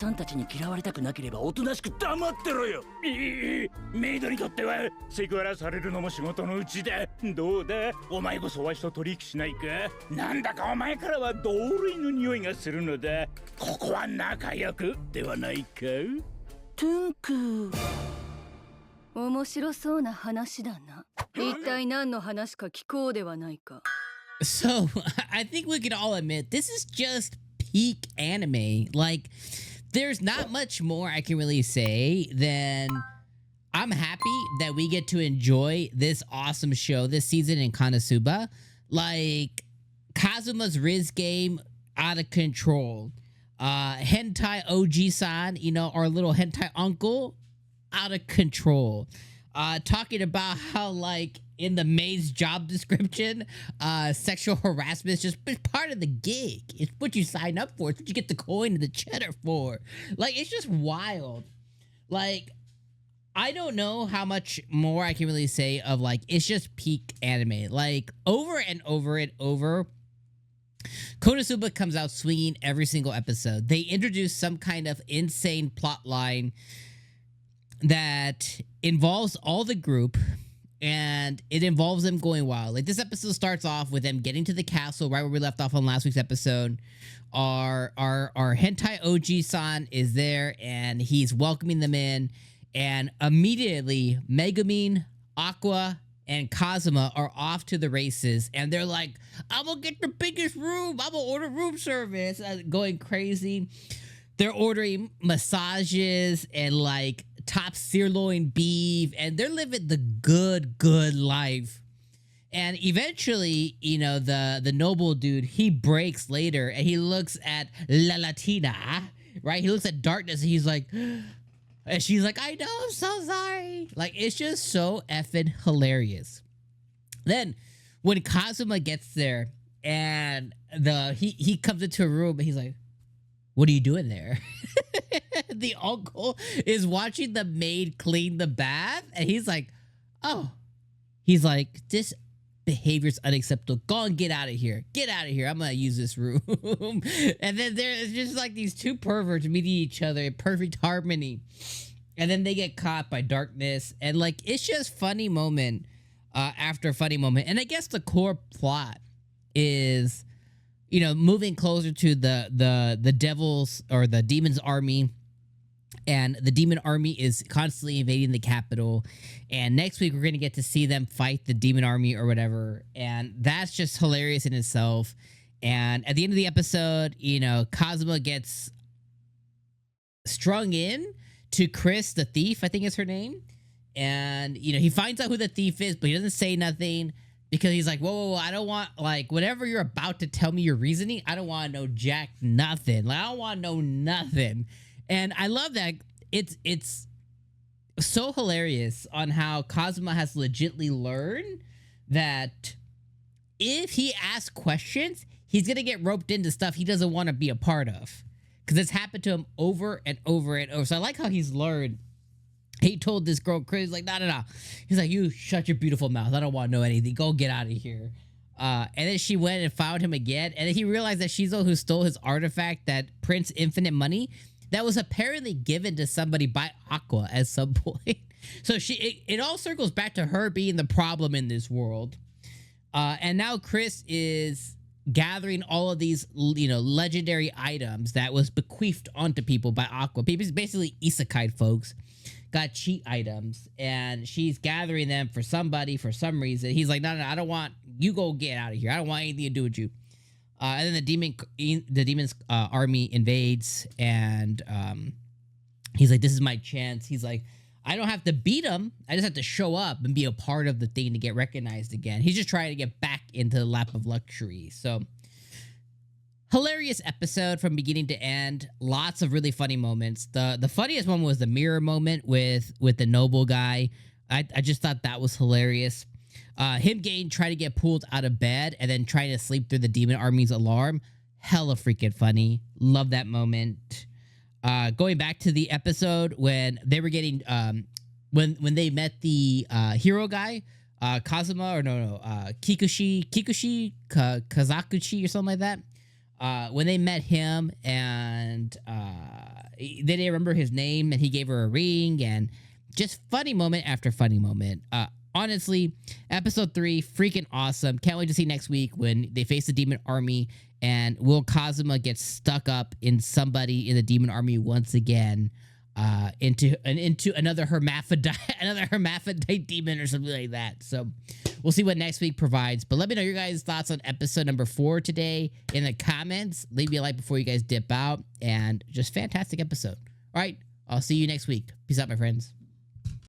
さんたちに嫌われたくなければおとなしく黙ってろよ。メイドにとってはセクハラされるのも仕事のうちだ。どうだ、お前こそわしと取引しないか。なんだかお前からは同類の匂いがするのだ。ここは仲良くではないか。トゥンク、面白そうな話だな。一体何の話か聞こうではないか。So, I think we can all admit this is just peak anime. Like, there's not much more I can really say than I'm happy that we get to enjoy this awesome show this season in Konosuba. Like, Kazuma's Riz game, out of control. Hentai OG-san, you know, our little hentai uncle, out of control. Talking about how, like, in the maid's job description, sexual harassment is just part of the gig. It's what you sign up for. It's what you get the coin and the cheddar for. Like, it's just wild. Like, I don't know how much more I can really say of, like, it's just peak anime. Like, over and over and over, Konosuba comes out swinging every single episode. They introduce some kind of insane plot line that involves all the group, and it involves them going wild. Like, this episode starts off with them getting to the castle right where we left off on last week's episode. Our hentai OG-san is there, and he's welcoming them in, and immediately Megumin, Aqua, and Kazuma are off to the races, and they're like, I'm gonna get the biggest room, I'm gonna order room service, going crazy. They're ordering massages and, like, top sirloin beef, and they're living the good life. And eventually, you know, the noble dude, he breaks later, and he looks at La Latina, right? He looks at Darkness, and he's like, and she's like, I know, I'm so sorry. Like, it's just so effing hilarious. Then, when Kazuma gets there, and he comes into a room, and he's like, what are you doing there? The uncle is watching the maid clean the bath, and he's like, oh. He's like, this behavior's unacceptable. Go and get out of here. Get out of here. I'm gonna use this room. And then there's just like these two perverts meeting each other in perfect harmony. And then they get caught by Darkness. And, like, it's just funny moment after funny moment. And I guess the core plot is, you know, moving closer to the devil's or the demon's army. And the demon army is constantly invading the capital. And next week, we're going to get to see them fight the demon army or whatever. And that's just hilarious in itself. And at the end of the episode, you know, Kazuma gets strung in to Chris, the thief, I think is her name. And, you know, he finds out who the thief is, but he doesn't say nothing because he's like, whoa, I don't want, like, whatever you're about to tell me your reasoning, I don't want to know jack nothing. Like, I don't want to know nothing. And I love that it's so hilarious on how Kazuma has legitimately learned that if he asks questions, he's going to get roped into stuff he doesn't want to be a part of. Because it's happened to him over and over and over. So I like how he's learned. He told this girl, Chris, like, no. He's like, you shut your beautiful mouth. I don't want to know anything. Go get out of here. And then she went and found him again. And then he realized that she's the one who stole his artifact that prints infinite money that was apparently given to somebody by Aqua at some point. So it all circles back to her being the problem in this world. And now Chris is gathering all of these, you know, legendary items that was bequeathed onto people by Aqua. People, basically isekai folks, got cheat items, and she's gathering them for somebody for some reason. He's like, no, I don't want, you go get out of here. I don't want anything to do with you. And then the demon's army invades, and he's like, this is my chance. He's like, I don't have to beat him. I just have to show up and be a part of the thing to get recognized again. He's just trying to get back into the lap of luxury. So, hilarious episode from beginning to end. Lots of really funny moments. The funniest one was the mirror moment with the noble guy. I just thought that was hilarious. Him trying to get pulled out of bed and then trying to sleep through the demon army's alarm. Hella freaking funny. Love that moment. Going back to the episode when they were getting when they met the hero guy, Kazuma, or Kikuchi Kazakuchi or something like that. When they met him, and they didn't remember his name, and he gave her a ring, and just funny moment after funny moment. Honestly, episode 3, freaking awesome. Can't wait to see next week when they face the demon army and Will Kazuma gets stuck up in somebody in the demon army once again, into another hermaphrodite demon or something like that. So we'll see what next week provides. But let me know your guys' thoughts on episode number 4 today in the comments. Leave me a like before you guys dip out, and just fantastic episode. All right, I'll see you next week. Peace out, my friends.